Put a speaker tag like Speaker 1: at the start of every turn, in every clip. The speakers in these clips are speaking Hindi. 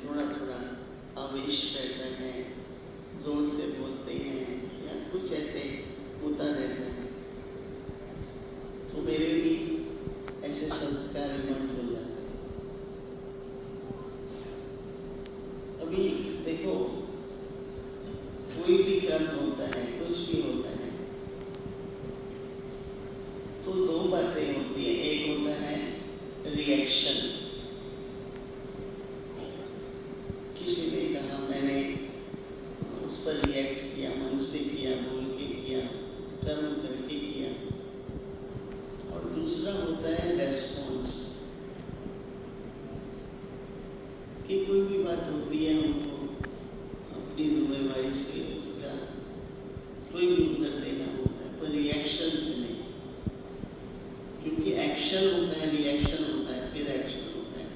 Speaker 1: थोड़ा थोड़ा आवेश रहता है, जोर से बोलते हैं या कुछ ऐसे होता रहता है, तो मेरे भी ऐसे संस्कार इमर्ज हो जाते हैं। अभी देखो, कोई भी कर्म होता है, कुछ भी होता है, तो दो बातें होती है। एक होता है रिएक्शन। किसी ने कहा, मैंने उस पर रिएक्ट किया, मन से किया, बोल के किया, कर्म करके किया। और दूसरा होता है रेस्पॉन्स, कि कोई भी बात होती है, हमको अपनी जिम्मेदारी से उसका कोई भी उत्तर देना होता है, पर रिएक्शन से नहीं। क्योंकि एक्शन होता है, रिएक्शन होता है, फिर एक्शन होता है,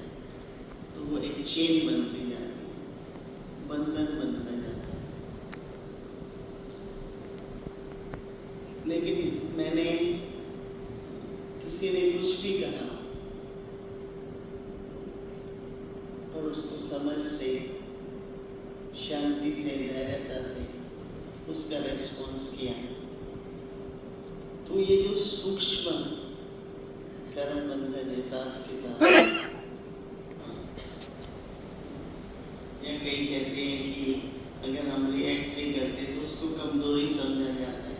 Speaker 1: तो वो एक चेन बनती जाती है, बंधन बनता जाता है। लेकिन मैंने, किसी ने कुछ भी कहा और उसको समझ से, शांति से, धैर्यता से उसका रेस्पॉन्स किया, तो ये जो सूक्ष्म कर्म बंधन है, साथ के साथ, या कई कहते हैं कि अगर हम रिएक्ट नहीं करते तो उसको कमजोरी समझा जाता है।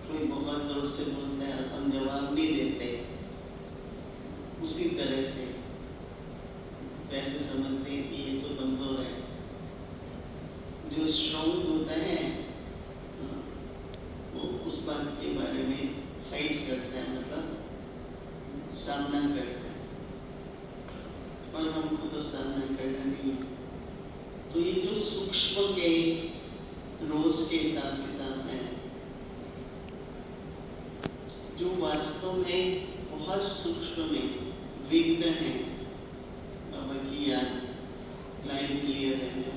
Speaker 1: कोई बहुत जोर से बोलता है और हम जवाब नहीं देते, उसी तरह से वैसे समझते हैं कि ये तो कमजोर है। जो स्ट्रॉन्ग होता है वो उस बात के बारे में फाइट करता है, मतलब सामना करता है, और हमको तो सामना करना नहीं है। तो ये जो सूक्ष्म के रोज के हिसाब किताब है, जो वास्तव में बहुत सूक्ष्म में विघ्न है, बाबा की याद, लाइन क्लियर रहने,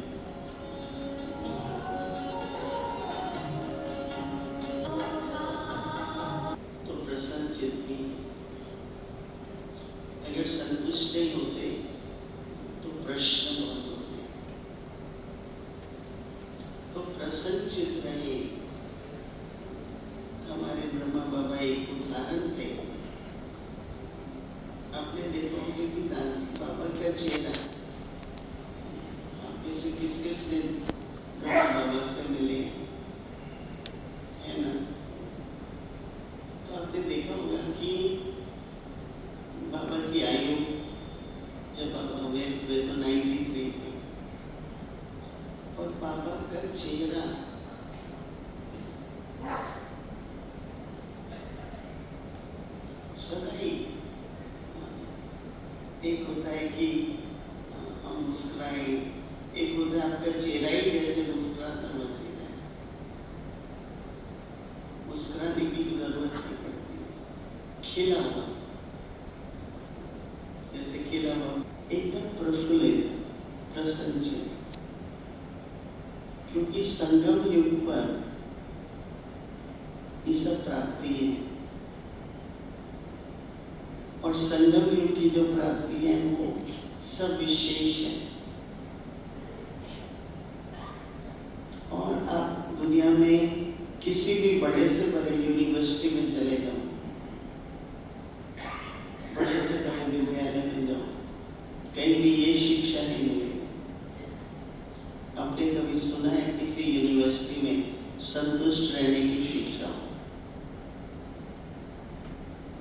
Speaker 1: तो प्रसन्न चित्त भी है। अगर संतुष्ट नहीं होते तो प्रश्न बहुत होते हैं। तो प्रसन्न चित्त रहे। हमारे ब्रह्मा बाबा एक उदाहरण थे। आपने देखा होगा कि बाबा का चेहरा, आप किसी किसने ब्रह्मा बाबा से मिले है ना, तो आपने देखा होगा कि बाबा की आयु जब बाबा हुए थे तो 93 थी, और बाबा का चेहरा सदा ही, एक होता है कि हम मुस्कुराए, एक होता है आपका चेहरा ही जैसे मुस्कुराता हुआ चेहरा है, मुस्कुराने की भी जरूरत नहीं पड़ती, खिला हुआ, जैसे खिला हुआ, एकदम प्रफुल्लित, प्रसन्नचित्त। क्योंकि संगम युग पर ये सब प्राप्ति है, और संगम युग की जो प्राप्ति है वो सब विशेष है। और आप दुनिया में किसी भी बड़े से बड़े यूनिवर्सिटी में चले जाओ, बड़े से बड़े विद्यालय में जाओ, कहीं भी ये शिक्षा नहीं मिलेगी। आपने कभी सुना है किसी यूनिवर्सिटी में संतुष्ट रहने की शिक्षा?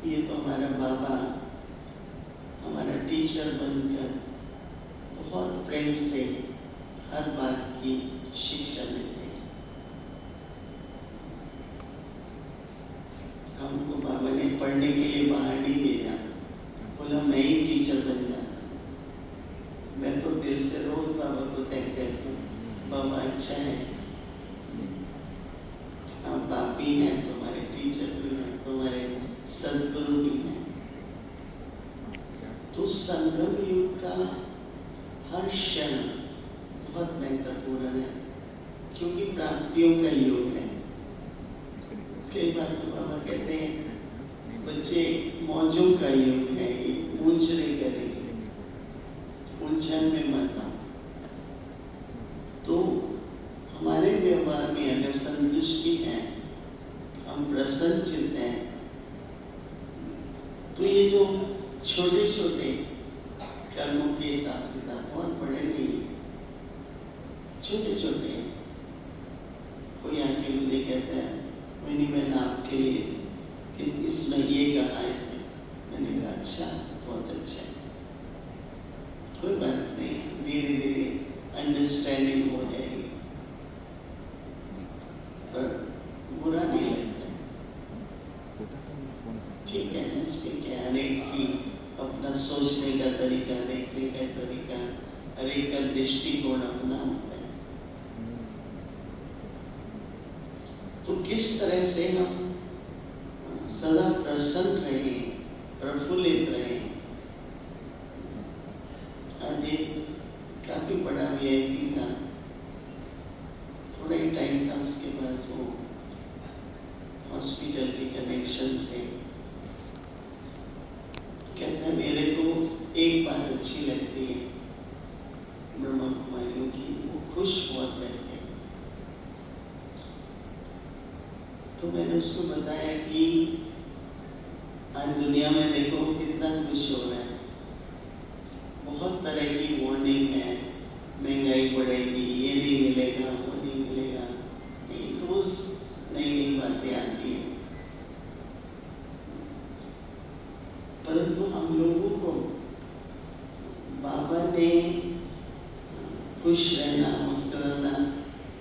Speaker 1: ये तो हमारा बाबा, हमारा टीचर बनकर बहुत प्रेम से हर बात की शिक्षा देते हैं। हमको बाबा ने पढ़ने के लिए बाहर नहीं भेजा, बोला मैं ही टीचर बन जाता। मैं तो दिल से रोज बाबा को थैंक करती हूँ, बाबा अच्छा है, आप बापी हैं, तुम्हारे टीचर भी हैं, तुम्हारे सदगुरु भी हैं। तो संगम युग का हर क्षण बहुत महत्वपूर्ण है, क्योंकि प्राप्तियों का योग है। कई बार तो बाबा कहते हैं बच्चे मौजों का योग है, ये ऊंच नहीं करेंगे, ऊंच उलझन में मत आओ। तो हमारे व्यवहार में अगर संतुष्टि है, हम प्रसन्नचित्त हैं, तो ये जो छोटे छोटे कर्मों के हिसाब किताब बहुत बड़े नहीं है, छोटे छोटे। कोई आके मुझे कहता है मैंने मैंने आपके लिए कि इसमें ये कहा, इसमें मैंने कहा अच्छा, बहुत अच्छा है, कोई बात नहीं, धीरे धीरे अंडरस्टैंडिंग हो जाएगी, पर बुरा नहीं लगता। ठीक है ना, इसमें क्या, हरेक की अपना सोचने का तरीका, देखने का तरीका, हरेक का दृष्टिकोण अपना होता है। तो किस तरह से हम सदा प्रसन्न रहे, प्रफुल्लित रहे। आज एक काफी बड़ा वीआईपी था, थोड़ा ही टाइम था उसके पास, वो हॉस्पिटल के कनेक्शन से कहता है मेरे को एक बात अच्छी लगती है ब्रह्मा कुमारियों की, वो खुश बहुत रहते हैं। तो मैंने उसको बताया कि आज दुनिया में देखो कितना खुश हो रहा है, बहुत तरह की वार्निंग है, महंगाई बढ़ेगी, ये नहीं मिलेगा, वो नहीं मिलेगा, एक रोज नई नई बातें आती हैं। परंतु हम लोगों को बाबा ने खुश रहना, मुस्कुराना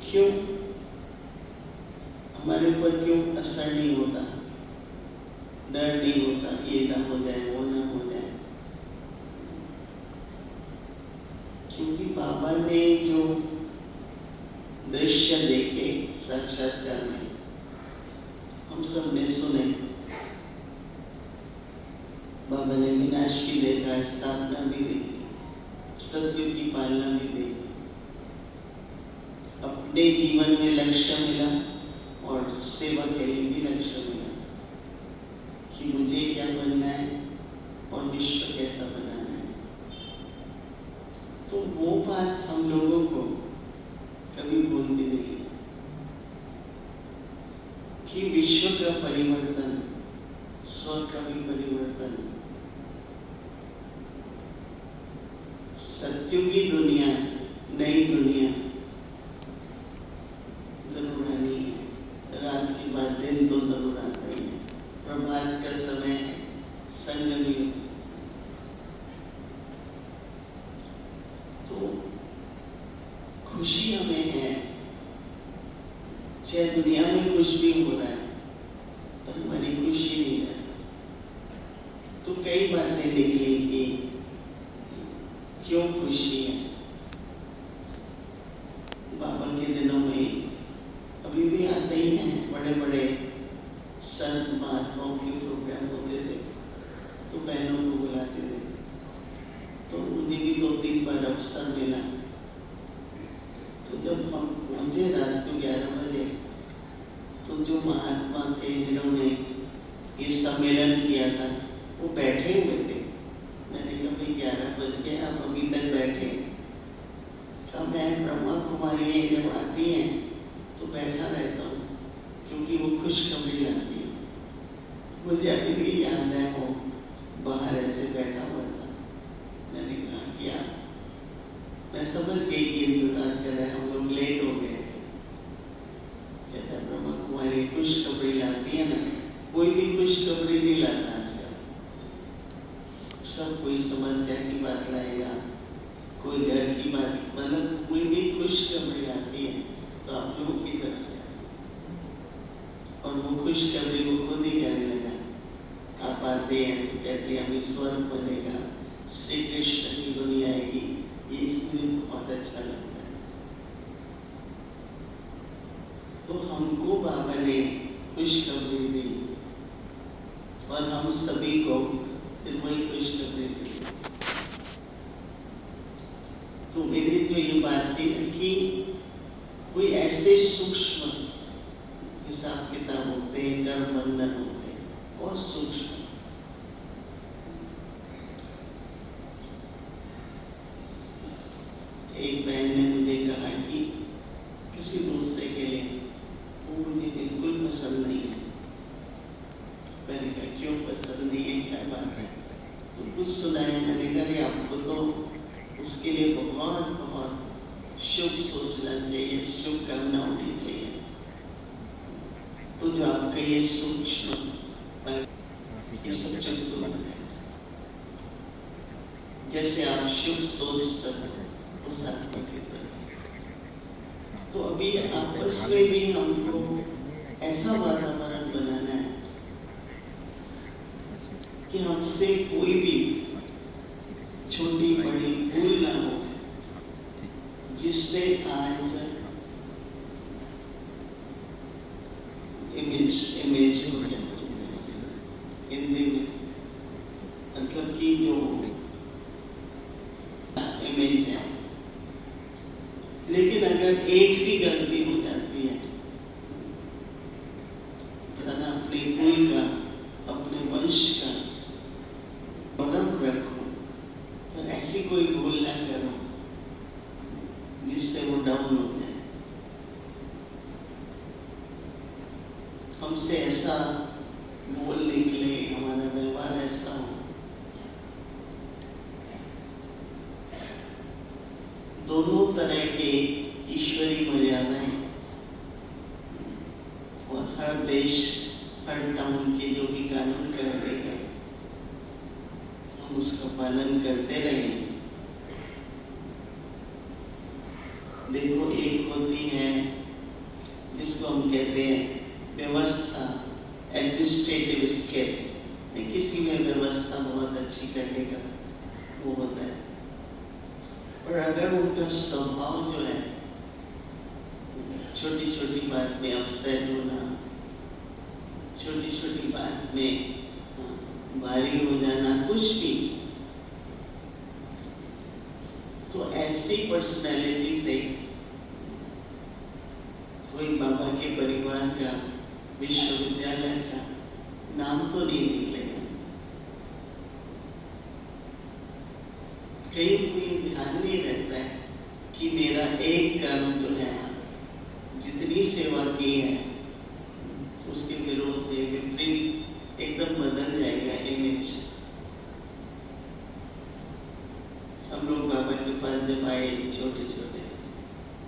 Speaker 1: क्यों, हमारे ऊपर क्यों असर नहीं होता, डर नहीं होता, ये ना हो जाए, वो ना हो जाए। क्योंकि बाबा ने जो दृश्य देखे साक्षात्कार में, हम सब ने सुने। बाबा ने विनाश भी देखा, स्थापना भी देखी, सत्य की पालना भी देखी, अपने जीवन में लक्ष्य मिला और सेवा के लिए भी लक्ष्य मिला कि मुझे क्या बनना है और विश्व कैसा बनाना है। तो वो बात हम लोगों को कभी भूलती नहीं है कि विश्व का परिवर्तन, स्व का भी परिवर्तन, सत्युगी दुनिया, नई दुनिया जरूर आनी है। रात के बाद दिन तो जरूर आता ही है, प्रभात का समय संगमी। तो खुशी हमें है, चाहे दुनिया में कुछ भी हो रहा है, पर हमारी खुशी नहीं है। तो कई बातें निकली कि क्यों खुशी है। बाबा के दिनों में अभी भी आते ही हैं, बड़े बड़े संत महात्माओं के प्रोग्राम होते थे, तो बहनों को बुलाते थे। तो मुझे भी 2-3 बार अवसर मिला। तो जब हम पहुंचे रात को 11 बजे, तो जो महात्मा थे जिन्होंने ये सम्मेलन किया था, वो बैठे हुए थे। मैंने कहा भाई 11 बज गए, आप अभी तक बैठे। कहा मैं ब्रह्मा कुमारी जब आती हैं तो बैठा रहता हूँ, क्योंकि वो खुशखबरी लाती है। मुझे अभी भी याद है, वो बाहर ऐसे बैठा हुआ था। मैंने कहा क्या, मैं समझ गई कि इंतजार कर रहे हैं, हम लोग लेट हो गए थे। कहता ब्रह्मा कुमारी खुशखबरी लाती है ना, कोई भी खुशखबरी नहीं लाता आजकल, सब कोई समस्या की बात लाएगा, कोई घर की बात, मतलब कोई भी खुशखबरी आती है तो आप लोगों की तरफ से आती है। और वो खुशखबरी वो खुद ही कहने लगा, आप आते हैं तो कहते हैं अभी स्वर्ग बनेगा, श्री कृष्ण की दुनिया आएगी, ये मुझे बहुत अच्छा लगता है। तो हमको बाबा ने खुशखबरी दी और हम सभी को फिर वही खुशखबरी दी। तो मेरी जो ये बात थी कि कोई ऐसे सूक्ष्म हिसाब किताब होते हैं, कर्म बंधन होते हैं, बहुत सूक्ष्म। एक बहन ने मुझे कहा कि किसी दूसरे के लिए वो मुझे बिल्कुल पसंद नहीं है। मैंने कहा क्यों पसंद नहीं है, क्या बात है? तो कुछ सुनाया। मैंने कहा अरे आपको तो उसके लिए बहुत बहुत शुभ सोचना चाहिए, शुभकामना होनी चाहिए। तो जो आपका ये सूक्ष्म ये सब चुप है, जैसे आप शुभ सोच सकते उस आत्मा के प्रति। तो अभी आपस में भी हमको ऐसा वातावरण बनाना है कि हमसे कोई भी छोटी बड़ी भूल ना हो, जिससे आज इमेज को क्या बोलते हैं हिंदी में, मतलब कि जो इमेज है, लेकिन अगर एक भी गलती हो जाती है तो ना अपने कुल का, अपने वंश का गौरव रखो, पर ऐसी कोई भूल ना करो जिससे वो डाउन हो जाए। हमसे ऐसा बोल निकले, हमारा व्यवहार ऐसा हो। दोनों तरह के ईश्वरीय मर्यादाएं और हर देश, हर टाउन के जो भी कानून कह देगा हम उसका पालन करते रहे। देखो, एक होती है जिसको हम कहते हैं व्यवस्था, एडमिनिस्ट्रेटिव स्किल, किसी में व्यवस्था बहुत अच्छी करने का वो होता है। और अगर उनका स्वभाव जो है छोटी छोटी बात में अपसेट होना, छोटी छोटी बात में भारी हो जाना, कुछ भी, तो ऐसी पर्सनैलिटी से कोई बाबा के परिवार का, विश्वविद्यालय का नाम तो नहीं निकलेगा। कहीं कोई ध्यान नहीं रहता है कि मेरा एक कर्म जो है, जितनी सेवा की है उसके विरोध में विपरीत एकदम बदल जाएगा इमेज। हम लोग बाबा के पास जब आए छोटे छोटे,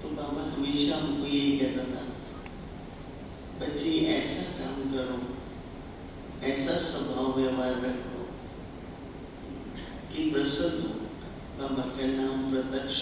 Speaker 1: तो बाबा हमेशा हमको यही कहता था, बच्चे ऐसा काम करो, ऐसा स्वभाव व्यवहार रखो कि प्रसिद्ध हो, बाबा का नाम प्रत्यक्ष